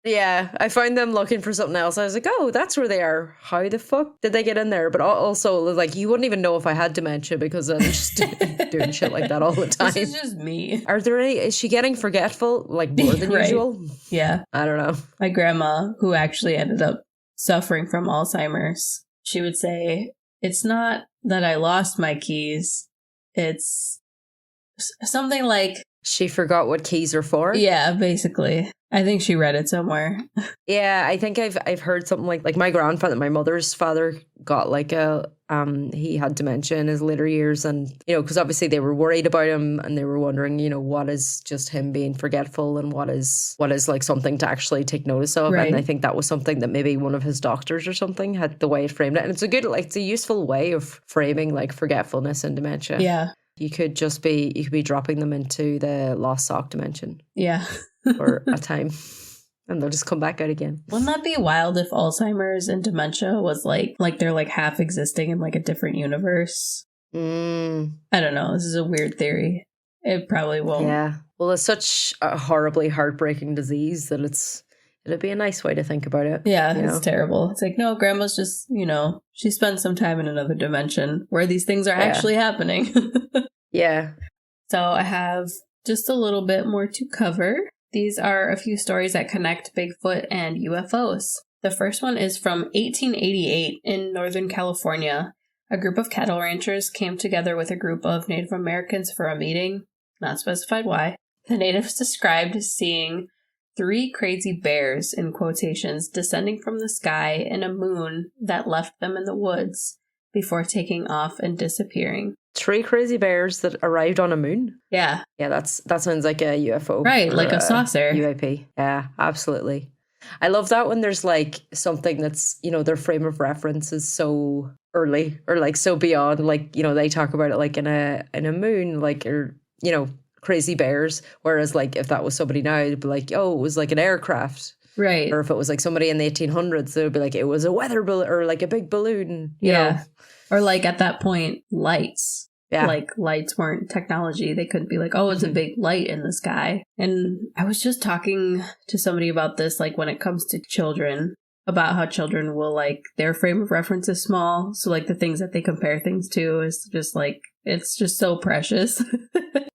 Yeah, I found them looking for something else. I was like, oh, that's where they are. How the fuck did they get in there? But also, like, you wouldn't even know if I had dementia because I'm just doing shit like that all the time. This is just me. Are there any, is she getting forgetful, like, more than usual? Yeah. I don't know. My grandma, who actually ended up suffering from Alzheimer's, she would say, it's not that I lost my keys. It's something like... She forgot what keys are for? Yeah, basically. I think she read it somewhere. Yeah, I think I've heard something like my grandfather, my mother's father got like he had dementia in his later years, and because obviously they were worried about him and they were wondering, what is just him being forgetful and what is like something to actually take notice of. Right. And I think that was something that maybe one of his doctors or something had the way it framed it, and it's a useful way of framing like forgetfulness and dementia. Yeah. You could be dropping them into the lost sock dimension. Yeah. For a time. And they'll just come back out again. Wouldn't that be wild if Alzheimer's and dementia was like they're like half existing in like a different universe? I don't know. This is a weird theory. It probably won't. Yeah. Well, it's such a horribly heartbreaking disease that it'd be a nice way to think about it. Yeah, it's terrible. It's like, no, grandma's just, she spent some time in another dimension where these things are actually happening. Yeah. So I have just a little bit more to cover. These are a few stories that connect Bigfoot and UFOs. The first one is from 1888 in Northern California. A group of cattle ranchers came together with a group of Native Americans for a meeting, not specified why. The natives described seeing 3 crazy bears, in quotations, descending from the sky in a moon that left them in the woods before taking off and disappearing. 3 crazy bears that arrived on a moon? Yeah. Yeah, that sounds like a UFO. Right, like a saucer. UAP. Yeah, absolutely. I love that when there's like something that's, their frame of reference is so early or like so beyond, like, they talk about it like in a moon, like, or, crazy bears. Whereas like if that was somebody now, it'd be like, oh, it was like an aircraft. Right. Or if it was like somebody in the 1800s, it would be like, it was a weather balloon or like a big balloon. You know? Or like at that point, lights. Yeah. Like lights weren't technology. They couldn't be like, oh, it's a big light in the sky. And I was just talking to somebody about this, like when it comes to children, about how children will like their frame of reference is small. So like the things that they compare things to is just like, it's just so precious.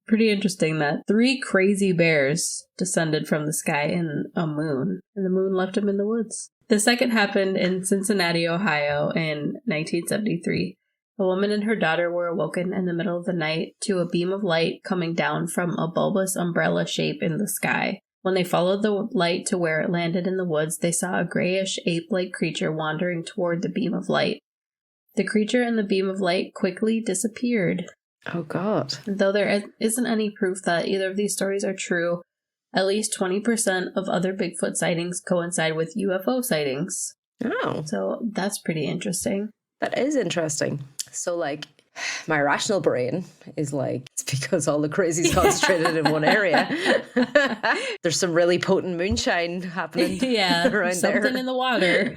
Pretty interesting that 3 crazy bears descended from the sky in a moon, and the moon left them in the woods. The second happened in Cincinnati, Ohio in 1973. A woman and her daughter were awoken in the middle of the night to a beam of light coming down from a bulbous umbrella shape in the sky. When they followed the light to where it landed in the woods, they saw a grayish ape-like creature wandering toward the beam of light. The creature in the beam of light quickly disappeared. Oh, God. Though there isn't any proof that either of these stories are true, at least 20% of other Bigfoot sightings coincide with UFO sightings. Oh. So that's pretty interesting. That is interesting. So, like, my rational brain is like, it's because all the crazy's concentrated in one area. There's some really potent moonshine happening around something there. in the water.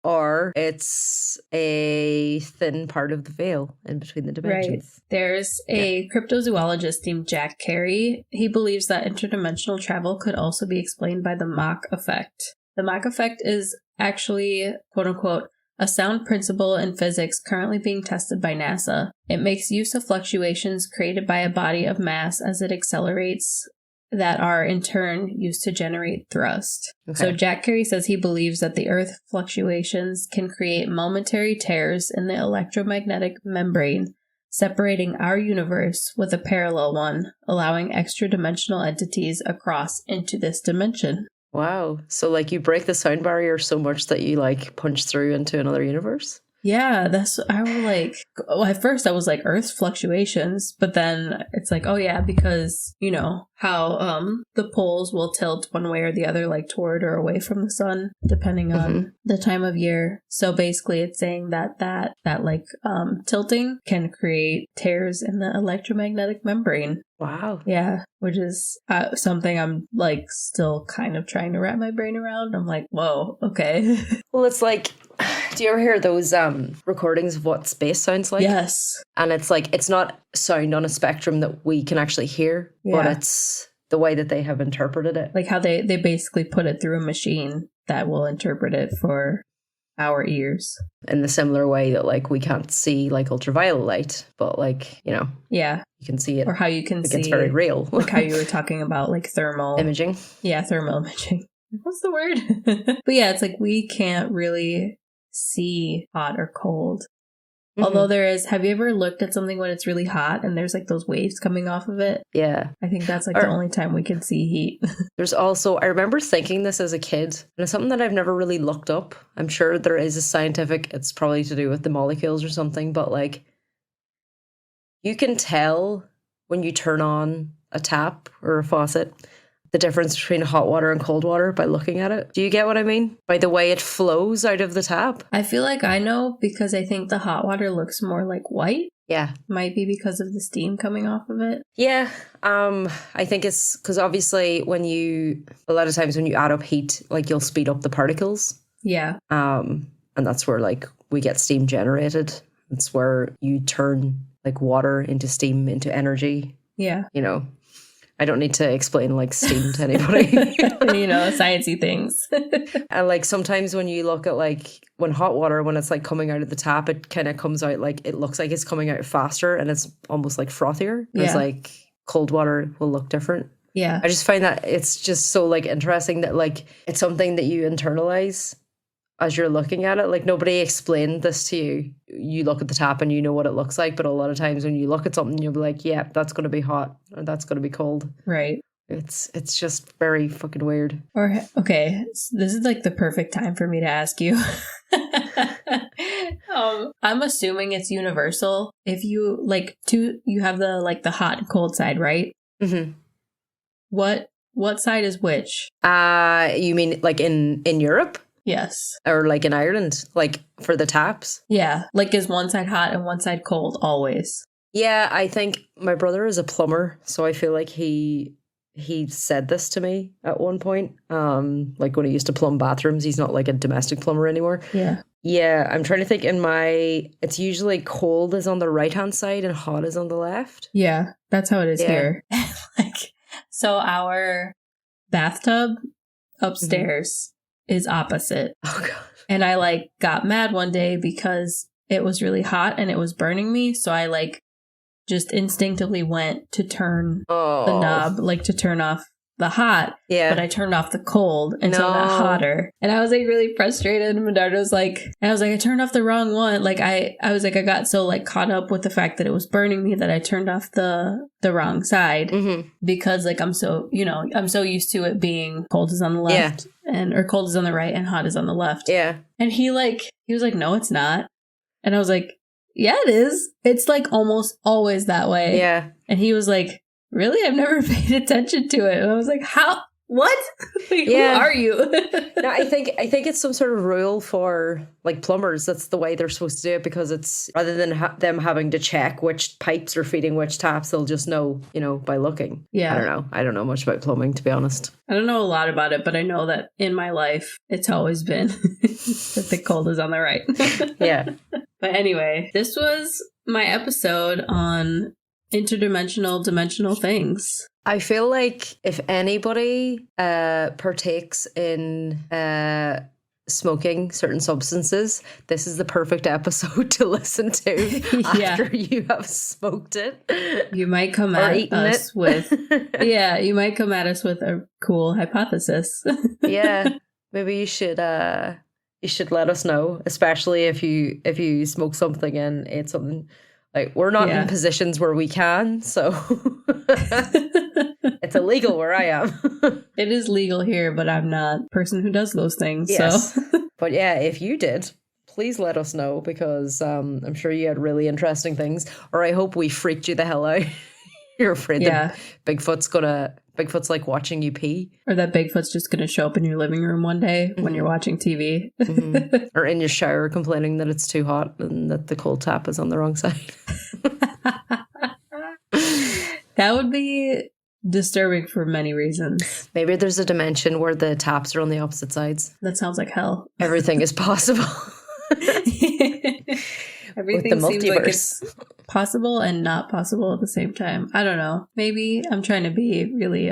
Or it's a thin part of the veil in between the dimensions. Right. There's a cryptozoologist named Jack Carey. He believes that interdimensional travel could also be explained by the Mach effect. The Mach effect is actually, quote unquote, a sound principle in physics currently being tested by NASA. It makes use of fluctuations created by a body of mass as it accelerates that are in turn used to generate thrust. Okay. So Jack Carey says he believes that the Earth fluctuations can create momentary tears in the electromagnetic membrane, separating our universe with a parallel one, allowing extra-dimensional entities across into this dimension. Wow. So like you break the sound barrier so much that you like punch through into another universe? Yeah, at first I was like Earth fluctuations, but then it's like, oh yeah, because, how the poles will tilt one way or the other, like toward or away from the sun, depending on the time of year. So basically it's saying that tilting can create tears in the electromagnetic membrane. Wow. Yeah, which is something I'm like still kind of trying to wrap my brain around. I'm like, whoa, okay. Well, it's like, do you ever hear those recordings of what space sounds like? Yes. And it's like, it's not sound on a spectrum that we can actually hear, but it's the way that they have interpreted it. Like how they basically put it through a machine that will interpret it for our ears. In the similar way that like we can't see like ultraviolet light, but like, you know, yeah, you can see it. Or how you can see it's very real. Like how you were talking about like thermal imaging. Yeah, thermal imaging. What's the word? But yeah, it's like we can't really see hot or cold. Although there is, have you ever looked at something when it's really hot and there's like those waves coming off of it? Yeah. I think that's like the only time we can see heat. There's also, I remember thinking this as a kid, and it's something that I've never really looked up. I'm sure there is a scientific, it's probably to do with the molecules or something, but like you can tell when you turn on a tap or a faucet the difference between hot water and cold water by looking at it. Do you get what I mean? By the way it flows out of the tap. I feel like I know because I think the hot water looks more like white. Yeah. Might be because of the steam coming off of it. Yeah. I think it's because obviously a lot of times when you add up heat, like you'll speed up the particles. Yeah. And that's where like we get steam generated. It's where you turn like water into steam, into energy. Yeah. You know, I don't need to explain like steam to anybody. You know, sciencey things. And like sometimes when you look at like when hot water, when it's like coming out of the tap, it kind of comes out like, it looks like it's coming out faster and it's almost like frothier. Whereas like cold water will look different. Yeah. I just find that it's just so like interesting that like it's something that you internalize as you're looking at it. Like nobody explained this to you. You look at the tap and you know what it looks like, but a lot of times when you look at something, you'll be like, yeah, that's going to be hot or that's going to be cold. Right. It's just very fucking weird. Or okay, this is like the perfect time for me to ask you. I'm assuming it's universal. If you you have the hot and cold side, right? Mm-hmm. What side is which? You mean like in Europe? Yes. Or like in Ireland, like for the taps? Yeah. Like is one side hot and one side cold always? Yeah, I think my brother is a plumber, so I feel like he said this to me at one point. Like when he used to plumb bathrooms. He's not like a domestic plumber anymore. Yeah. Yeah, I'm trying to think it's usually cold is on the right-hand side and hot is on the left. Yeah, that's how it is here. So our bathtub upstairs is opposite. Oh god. And I got mad one day because it was really hot and it was burning me, so I just instinctively went to turn the knob, to turn off the hot. Yeah. But I turned off the cold until it got hotter. And I was really frustrated. And my dad was I turned off the wrong one. I got so caught up with the fact that it was burning me that I turned off the wrong side. Mm-hmm. Because I'm so used to it being cold is on the left or cold is on the right and hot is on the left. Yeah. And he was like, no, it's not. And I was like, yeah, it is. It's almost always that way. Yeah. And he was like, really? I've never paid attention to it. And I was like, how? What? Who are you? No, I think it's some sort of rule for plumbers. That's the way they're supposed to do it, because it's rather than them having to check which pipes are feeding which taps, they'll just know, by looking. Yeah. I don't know much about plumbing, to be honest. I don't know a lot about it, but I know that in my life, it's always been that the cold is on the right. Yeah. But anyway, this was my episode on dimensional things. I feel like if anybody partakes in smoking certain substances, this is the perfect episode to listen to after you have smoked it. You might come at us with you might come at us with a cool hypothesis. Yeah, maybe you should let us know, especially if you smoke something and ate something. We're not in positions where we can, so it's illegal where I am. It is legal here, but I'm not a person who does those things. Yes. So. But yeah, if you did, please let us know, because I'm sure you had really interesting things, or I hope we freaked you the hell out. You're afraid that Bigfoot's gonna Bigfoot's like watching you pee. Or that Bigfoot's just going to show up in your living room one day when you're watching TV. Or in your shower complaining that it's too hot and that the cold tap is on the wrong side. That would be disturbing for many reasons. Maybe there's a dimension where the taps are on the opposite sides. That sounds like hell. Everything is possible. Everything With the seems like multiverse. it's possible and not possible at the same time. I don't know. Maybe I'm trying to be really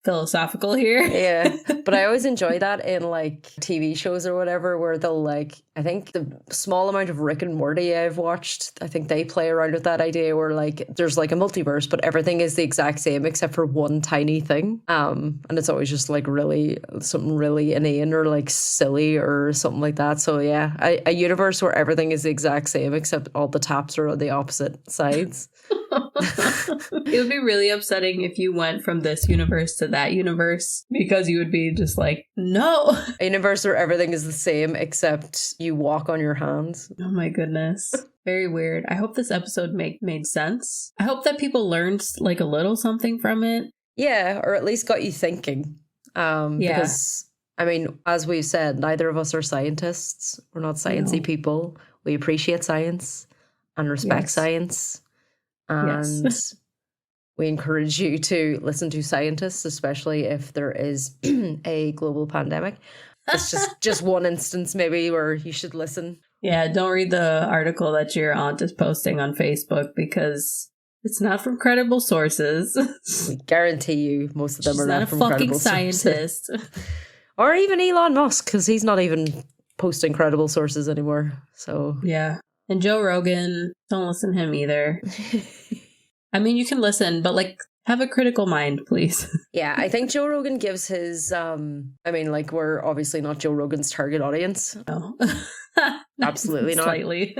philosophical here. Yeah, but I always enjoy that in like TV shows or whatever, where they'll like, I think the small amount of Rick and Morty I've watched, I think they play around with that idea where like there's like a multiverse, but everything is the exact same except for one tiny thing. And it's always just like really something really inane or like silly or something like that. So yeah, a universe where everything is the exact same except all the taps are on the opposite sides. It would be really upsetting if you went from this universe to that universe, because you would be just like, no. A universe where everything is the same except you walk on your hands. Oh my goodness. Very weird. I hope this episode made sense. I hope that people learned like a little something from it. Yeah, or at least got you thinking. Because, I mean, as we've said, neither of us are scientists. We're not sciencey people. We appreciate science and respect science. And we encourage you to listen to scientists, especially if there is a global pandemic. It's just one instance maybe where you should listen. Yeah, don't read the article that your aunt is posting on Facebook because it's not from credible sources. We guarantee you most of them are not from credible sources. She's not a fucking scientist. Or even Elon Musk, because he's not even posting credible sources anymore. So yeah. And Joe Rogan, don't listen to him either. I mean, you can listen, but like, have a critical mind, please. Yeah, I think Joe Rogan gives his, I mean, like, we're obviously not Joe Rogan's target audience. No. Absolutely not. Slightly.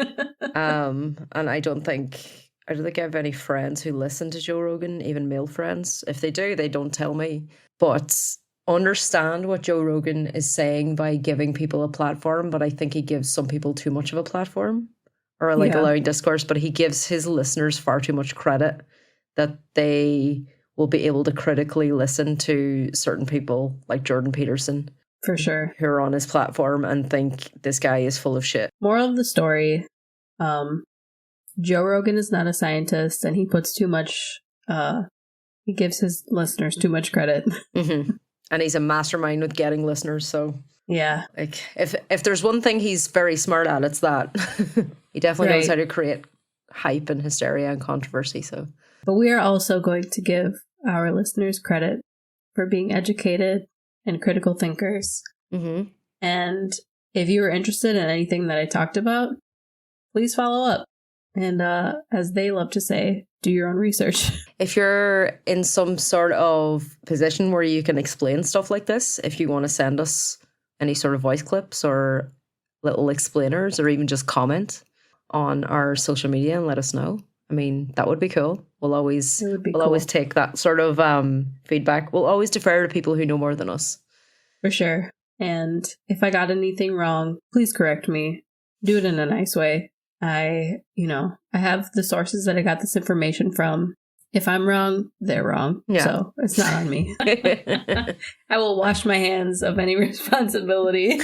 And I don't think I have any friends who listen to Joe Rogan, even male friends. If they do, they don't tell me. But understand what Joe Rogan is saying by giving people a platform, but I think he gives some people too much of a platform. Or like allowing discourse, but he gives his listeners far too much credit that they will be able to critically listen to certain people like Jordan Peterson. For sure. Who are on his platform and think this guy is full of shit. Moral of the story, Joe Rogan is not a scientist and he puts too much, he gives his listeners too much credit. Mm-hmm. And he's a mastermind with getting listeners, so... Yeah. Like, if there's one thing he's very smart at, it's that. He definitely knows how to create hype and hysteria and controversy, so... But we are also going to give our listeners credit for being educated and critical thinkers. Mm-hmm. And if you are interested in anything that I talked about, please follow up. And as they love to say, do your own research. If you're in some sort of position where you can explain stuff like this, if you want to send us any sort of voice clips or little explainers or even just comment on our social media and let us know. I mean, that would be cool. We'll always always take that sort of feedback. We'll always defer to people who know more than us. For sure. And if I got anything wrong, please correct me. Do it in a nice way. I have the sources that I got this information from. If I'm wrong, they're wrong. Yeah. So it's not on me. I will wash my hands of any responsibility.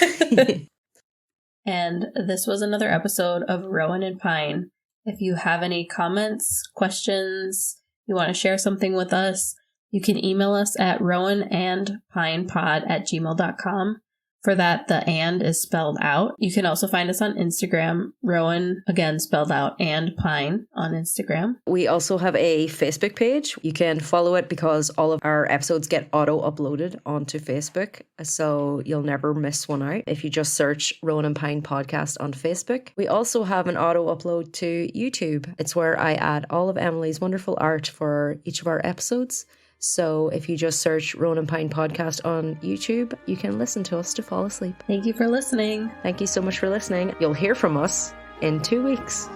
And this was another episode of Rowan and Pine. If you have any comments, questions, you want to share something with us, you can email us at rowanandpinepod@gmail.com. For that, the and is spelled out. You can also find us on Instagram, Rowan, again spelled out, and Pine on Instagram. We also have a Facebook page. You can follow it because all of our episodes get auto-uploaded onto Facebook, so you'll never miss one out if you just search Rowan and Pine Podcast on Facebook. We also have an auto-upload to YouTube. It's where I add all of Emily's wonderful art for each of our episodes. So if you just search Rowan and Pine Podcast on YouTube, you can listen to us to fall asleep. Thank you for listening. Thank you so much for listening. You'll hear from us in 2 weeks.